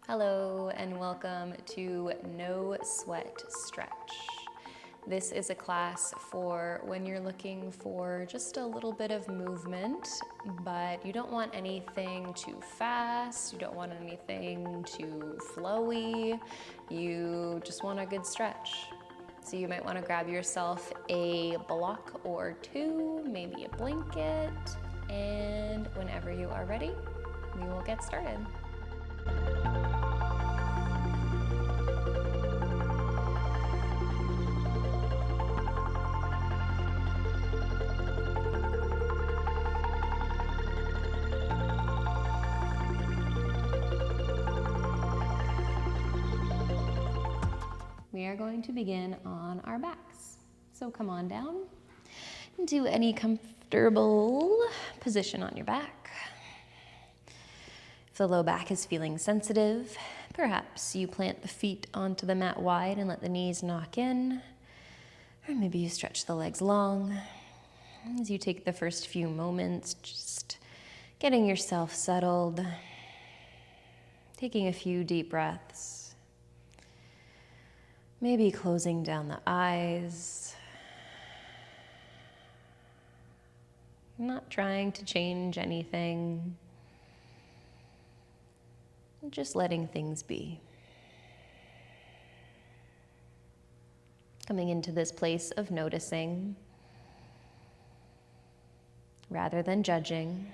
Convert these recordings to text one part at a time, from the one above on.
Hello and welcome to No Sweat Stretch. This is a class for when you're looking for just a little bit of movement, but you don't want anything too fast, you don't want anything too flowy, you just want a good stretch. So you might want to grab yourself a block or two, maybe a blanket, and whenever you are ready, we will get started. We are going to begin on our backs. So come on down into any comfortable position on your back. If the low back is feeling sensitive, perhaps you plant the feet onto the mat wide and let the knees knock in, or maybe you stretch the legs long. As you take the first few moments, just getting yourself settled, taking a few deep breaths. Maybe closing down the eyes. Not trying to change anything. Just letting things be. Coming into this place of noticing rather than judging,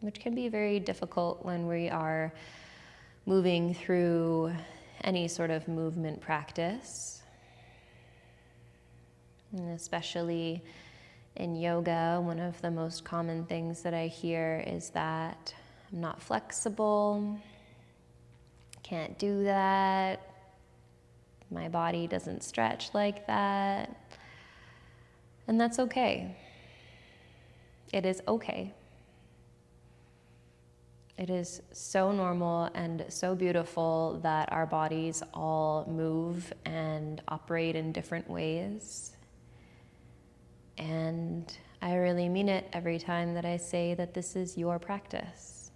which can be very difficult when we are moving through any sort of movement practice, and especially in yoga, one of the most common things that I hear is that I'm not flexible, can't do that, my body doesn't stretch like that, and that's okay. It is okay. It is so normal and so beautiful that our bodies all move and operate in different ways. And I really mean it every time that I say that this is your practice.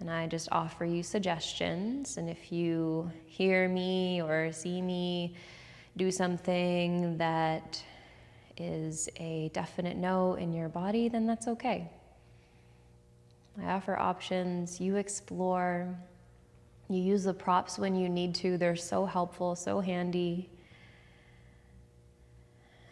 And I just offer you suggestions, and if you hear me or see me do something that is a definite no in your body, then that's okay. I offer options, you explore, you use the props when you need to. They're so helpful, so handy.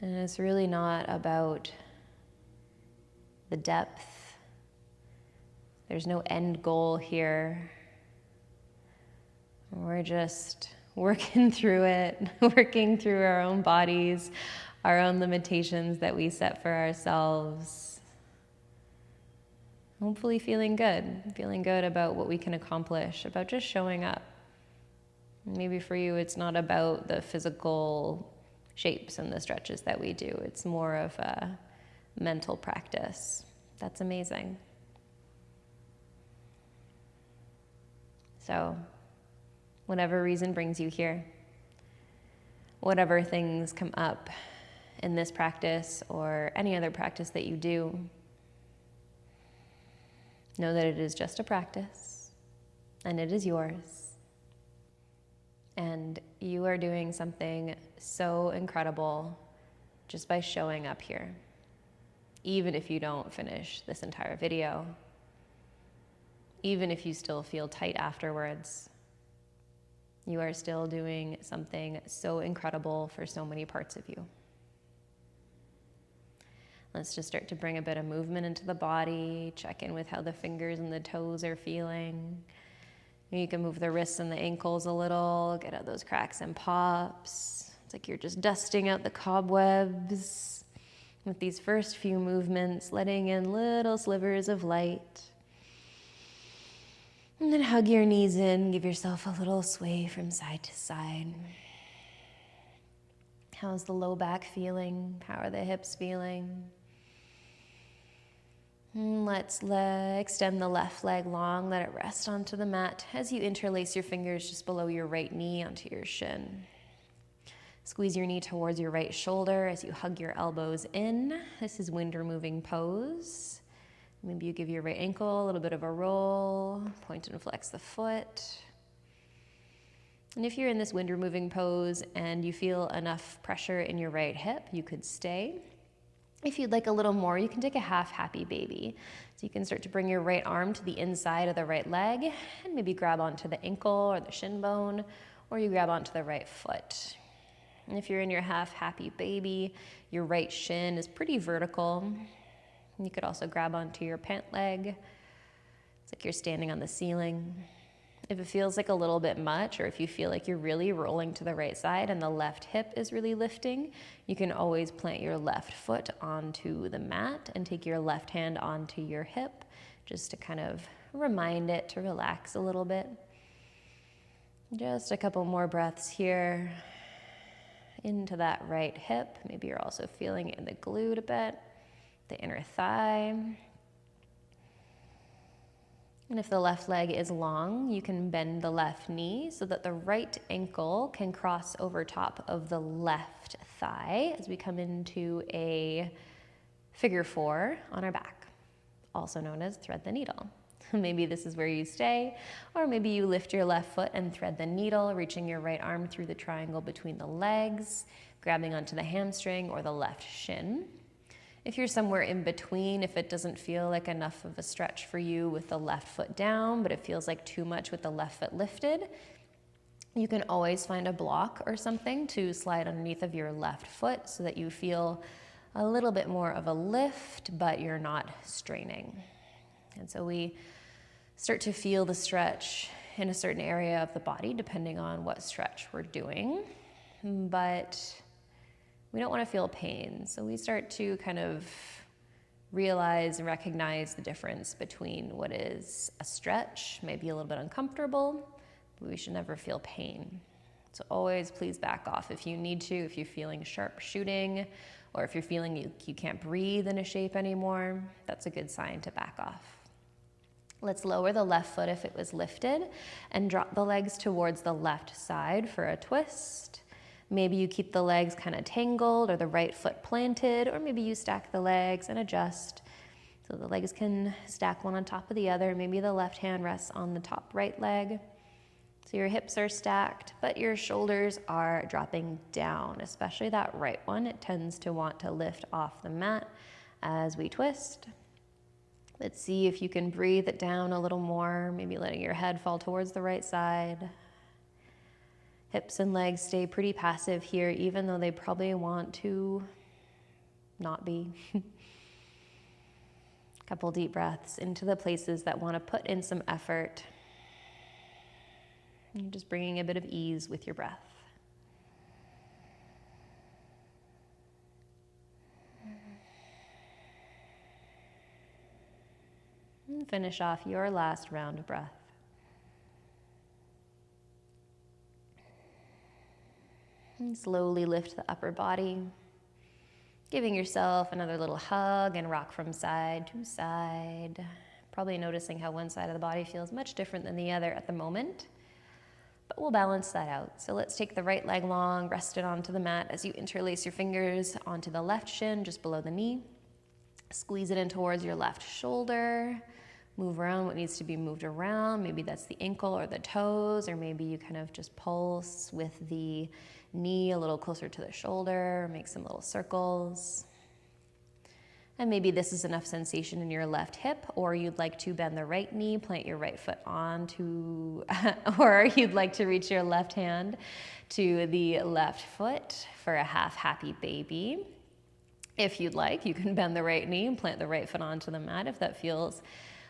And it's really not about the depth. There's no end goal here. We're just working through it, working through our own bodies, our own limitations that we set for ourselves. Hopefully feeling good about what we can accomplish, about just showing up. Maybe for you, it's not about the physical shapes and the stretches that we do. It's more of a mental practice. That's amazing. So, whatever reason brings you here, whatever things come up in this practice or any other practice that you do, know that it is just a practice, and it is yours. And you are doing something so incredible just by showing up here. Even if you don't finish this entire video, even if you still feel tight afterwards, you are still doing something so incredible for so many parts of you. Let's just start to bring a bit of movement into the body, check in with how the fingers and the toes are feeling. You can move the wrists and the ankles a little, get out those cracks and pops. It's like you're just dusting out the cobwebs with these first few movements, letting in little slivers of light. And then hug your knees in, give yourself a little sway from side to side. How's the low back feeling? How are the hips feeling? Let's extend the left leg long, let it rest onto the mat as you interlace your fingers just below your right knee onto your shin. Squeeze your knee towards your right shoulder as you hug your elbows in. This is wind removing pose. Maybe you give your right ankle a little bit of a roll, point and flex the foot. And if you're in this wind removing pose and you feel enough pressure in your right hip, you could stay. If you'd like a little more, you can take a half happy baby. So you can start to bring your right arm to the inside of the right leg and maybe grab onto the ankle or the shin bone, or you grab onto the right foot. And if you're in your half happy baby, your right shin is pretty vertical. You could also grab onto your pant leg. It's like you're standing on the ceiling. If it feels like a little bit much, or if you feel like you're really rolling to the right side and the left hip is really lifting, you can always plant your left foot onto the mat and take your left hand onto your hip, just to kind of remind it to relax a little bit. Just a couple more breaths here into that right hip. Maybe you're also feeling it in the glute a bit, the inner thigh. And if the left leg is long, you can bend the left knee so that the right ankle can cross over top of the left thigh as we come into a figure 4 on our back, also known as thread the needle. Maybe this is where you stay, or maybe you lift your left foot and thread the needle, reaching your right arm through the triangle between the legs, grabbing onto the hamstring or the left shin. If you're somewhere in between, if it doesn't feel like enough of a stretch for you with the left foot down, but it feels like too much with the left foot lifted, you can always find a block or something to slide underneath of your left foot so that you feel a little bit more of a lift, but you're not straining. And so we start to feel the stretch in a certain area of the body, depending on what stretch we're doing. But we don't want to feel pain. So we start to kind of realize and recognize the difference between what is a stretch, maybe a little bit uncomfortable, but we should never feel pain. So always please back off if you need to, if you're feeling sharp shooting, or if you're feeling you can't breathe in a shape anymore, that's a good sign to back off. Let's lower the left foot if it was lifted and drop the legs towards the left side for a twist. Maybe you keep the legs kind of tangled or the right foot planted, or maybe you stack the legs and adjust so the legs can stack one on top of the other. Maybe the left hand rests on the top right leg. So your hips are stacked, but your shoulders are dropping down, especially that right one. It tends to want to lift off the mat as we twist. Let's see if you can breathe it down a little more, maybe letting your head fall towards the right side. Hips and legs stay pretty passive here, even though they probably want to not be. Couple deep breaths into the places that want to put in some effort. And just bringing a bit of ease with your breath. And finish off your last round of breath. And slowly lift the upper body, giving yourself another little hug and rock from side to side. Probably noticing how one side of the body feels much different than the other at the moment, but we'll balance that out. So let's take the right leg long, rest it onto the mat as you interlace your fingers onto the left shin, just below the knee. Squeeze it in towards your left shoulder. Move around what needs to be moved around. Maybe that's the ankle or the toes, or maybe you kind of just pulse with the knee a little closer to the shoulder, make some little circles. And maybe this is enough sensation in your left hip, or you'd like to bend the right knee, plant your right foot onto, or you'd like to reach your left hand to the left foot for a half happy baby. If you'd like, you can bend the right knee and plant the right foot onto the mat if that feels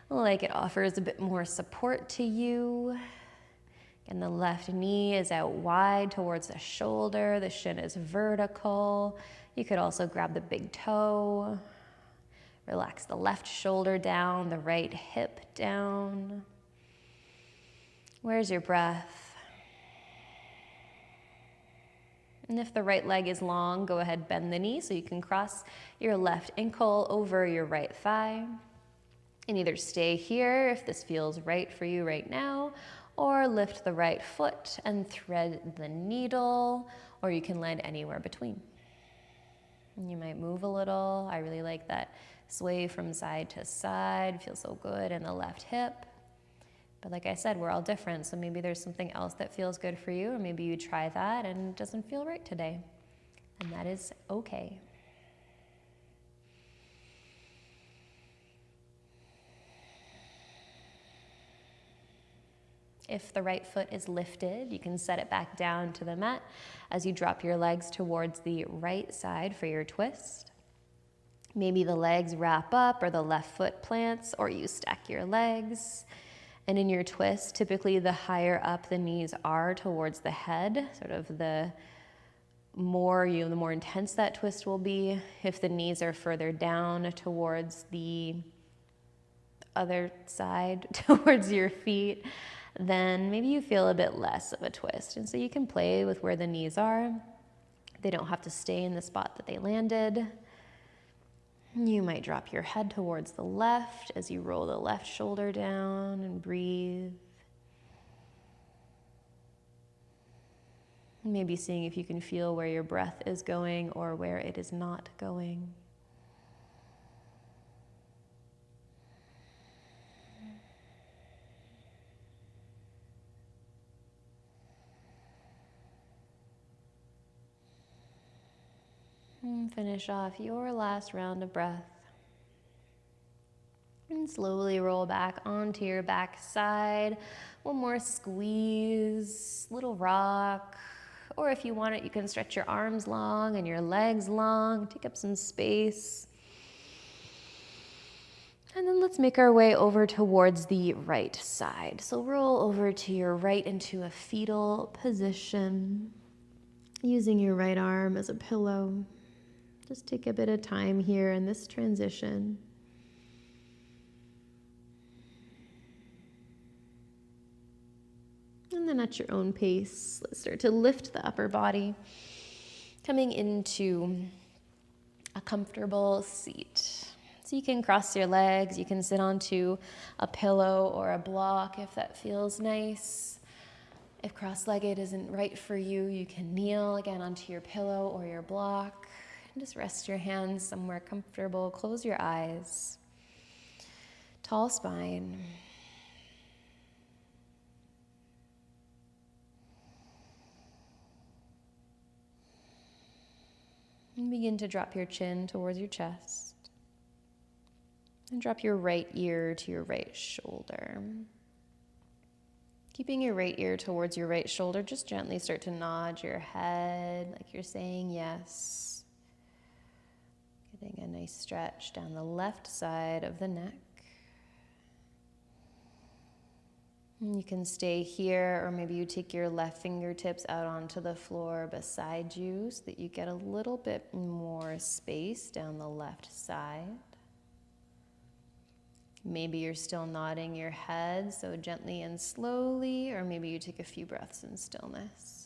like it offers a bit more support to you. And the left knee is out wide towards the shoulder. The shin is vertical. You could also grab the big toe. Relax the left shoulder down, the right hip down. Where's your breath? And if the right leg is long, go ahead, bend the knee so you can cross your left ankle over your right thigh. And either stay here if this feels right for you right now, or lift the right foot and thread the needle, or you can land anywhere between. And you might move a little. I really like that Sway from side to side, feels so good in the left hip. But like I said, we're all different, so maybe there's something else that feels good for you, or maybe you try that and it doesn't feel right today. And that is okay. If the right foot is lifted, you can set it back down to the mat as you drop your legs towards the right side for your twist. Maybe the legs wrap up or the left foot plants, or you stack your legs. And in your twist, typically the higher up the knees are towards the head, sort of the more intense that twist will be. If the knees are further down towards the other side, towards your feet, then maybe you feel a bit less of a twist. And so you can play with where the knees are. They don't have to stay in the spot that they landed. You might drop your head towards the left as you roll the left shoulder down and breathe. Maybe seeing if you can feel where your breath is going or where it is not going. And finish off your last round of breath. And slowly roll back onto your back side. One more squeeze, little rock. Or if you want it, you can stretch your arms long and your legs long. Take up some space. And then let's make our way over towards the right side. So roll over to your right into a fetal position, using your right arm as a pillow. Just take a bit of time here in this transition. And then at your own pace, let's start to lift the upper body, coming into a comfortable seat. So you can cross your legs, you can sit onto a pillow or a block if that feels nice. If cross-legged isn't right for you, you can kneel again onto your pillow or your block. Just rest your hands somewhere comfortable. Close your eyes. Tall spine. And begin to drop your chin towards your chest. And drop your right ear to your right shoulder. Keeping your right ear towards your right shoulder, just gently start to nod your head like you're saying yes. Getting a nice stretch down the left side of the neck. And you can stay here, or maybe you take your left fingertips out onto the floor beside you so that you get a little bit more space down the left side. Maybe you're still nodding your head, so gently and slowly, or maybe you take a few breaths in stillness.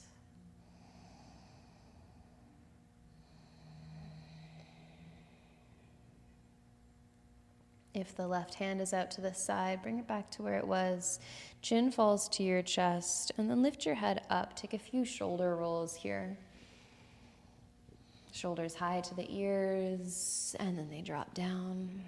If the left hand is out to the side, bring it back to where it was. Chin falls to your chest, and then lift your head up. Take a few shoulder rolls here. Shoulders high to the ears, and then they drop down.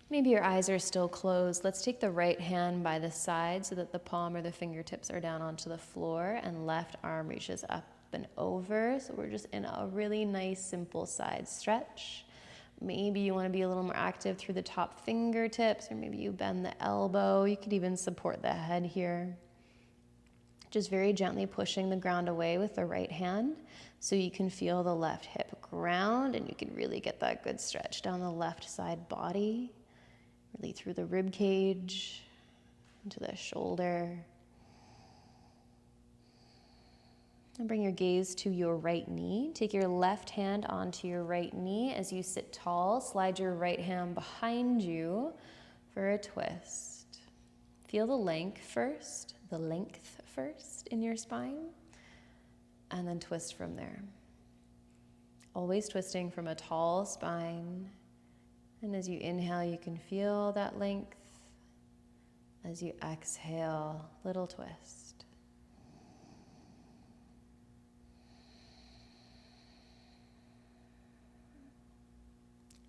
Maybe your eyes are still closed. Let's take the right hand by the side so that the palm or the fingertips are down onto the floor, and left arm reaches up and over. So we're just in a really nice, simple side stretch. Maybe you want to be a little more active through the top fingertips, or maybe you bend the elbow. You could even support the head here. Just very gently pushing the ground away with the right hand so you can feel the left hip ground, and you can really get that good stretch down the left side body, really through the rib cage, into the shoulder. And bring your gaze to your right knee. Take your left hand onto your right knee as you sit tall. Slide your right hand behind you for a twist. Feel the length first in your spine, and then twist from there. Always twisting from a tall spine. And as you inhale, you can feel that length. As you exhale, little twist.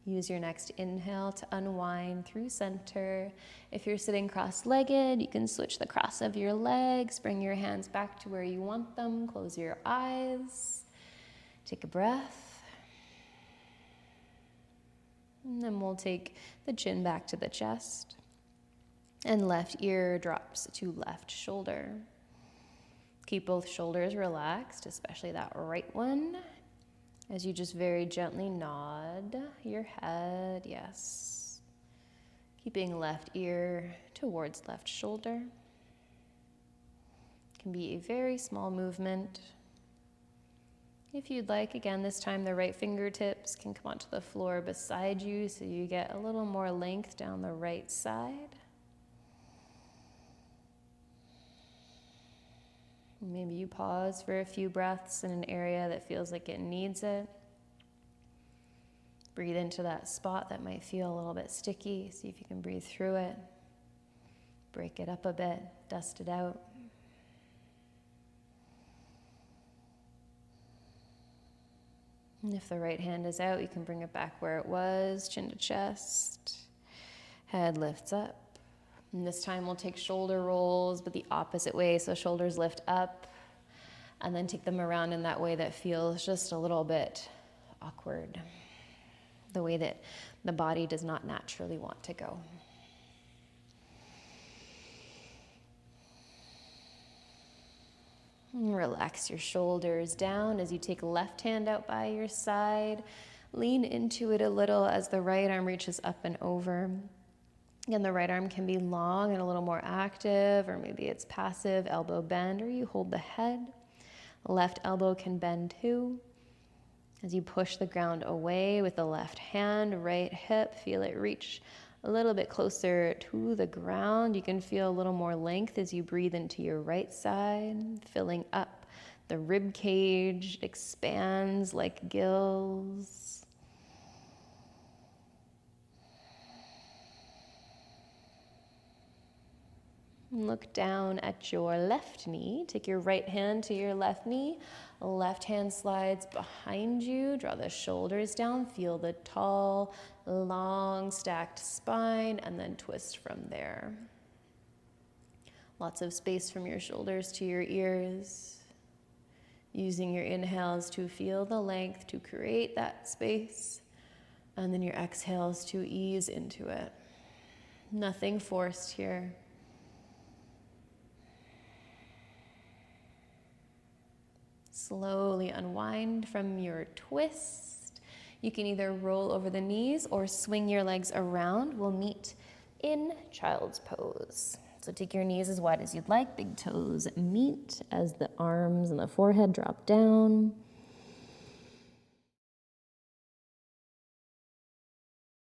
Use your next inhale to unwind through center. If you're sitting cross-legged, you can switch the cross of your legs, bring your hands back to where you want them, close your eyes, take a breath. And then we'll take the chin back to the chest. And left ear drops to left shoulder. Keep both shoulders relaxed, especially that right one, as you just very gently nod your head, yes. Keeping left ear towards left shoulder. It can be a very small movement. If you'd like, again, this time the right fingertips can come onto the floor beside you so you get a little more length down the right side. Maybe you pause for a few breaths in an area that feels like it needs it. Breathe into that spot that might feel a little bit sticky. See if you can breathe through it. Break it up a bit, dust it out. And if the right hand is out, you can bring it back where it was, chin to chest. Head lifts up. And this time we'll take shoulder rolls, but the opposite way. So shoulders lift up, and then take them around in that way that feels just a little bit awkward. The way that the body does not naturally want to go. And relax your shoulders down as you take left hand out by your side. Lean into it a little as the right arm reaches up and over. Again, the right arm can be long and a little more active, or maybe it's passive, elbow bend, or you hold the head. Left elbow can bend too. As you push the ground away with the left hand, right hip, feel it reach a little bit closer to the ground. You can feel a little more length as you breathe into your right side, filling up the rib cage. It expands like gills. Look down at your left knee. Take your right hand to your left knee. Left hand slides behind you. Draw the shoulders down. Feel the tall, long, stacked spine, and then twist from there. Lots of space from your shoulders to your ears. Using your inhales to feel the length, to create that space, and then your exhales to ease into it. Nothing forced here. Slowly unwind from your twist. You can either roll over the knees or swing your legs around. We'll meet in child's pose. So take your knees as wide as you'd like. Big toes meet as the arms and the forehead drop down.